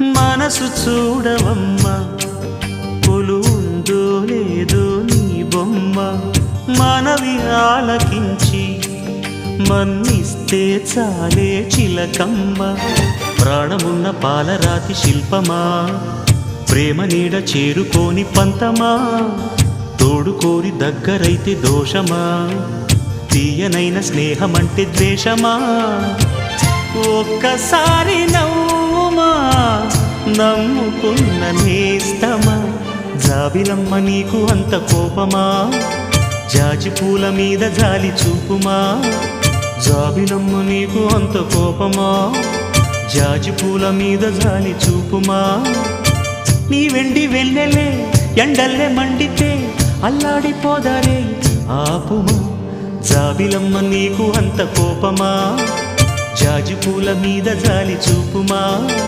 మనసు చూడవమ్మా, కొలువుందో లేదో నీ బొమ్మ. మనవి ఆలకించి మన్నిస్తే చాలే చిలకమ్మ. ప్రాణమున్న పాలరాతి శిల్పమా, ప్రేమ నీడ చేరుకోని పంతమా. తోడుకోరి దగ్గరైతే దోషమా, తీయనైన స్నేహమంటే ద్వేషమా. ఒక్కసారి నవ్వుమా, నమ్ముకున్న నేస్తమా. జాబిలమ్మ నీకు అంత కోపమా, జాజి పూల మీద జాలి చూపుమా. జాబిలమ్మ నీకు అంత కోపమా, జాజి పూల మీద జాలి చూపుమా. నీ వెండి వెన్నెలే ఎండల్లే మండితే అల్లాడిపోదారే ఆపుమా. జాబిలమ్మ నీకు అంత కోపమా, జాజి పూల మీద జాలి చూపుమా.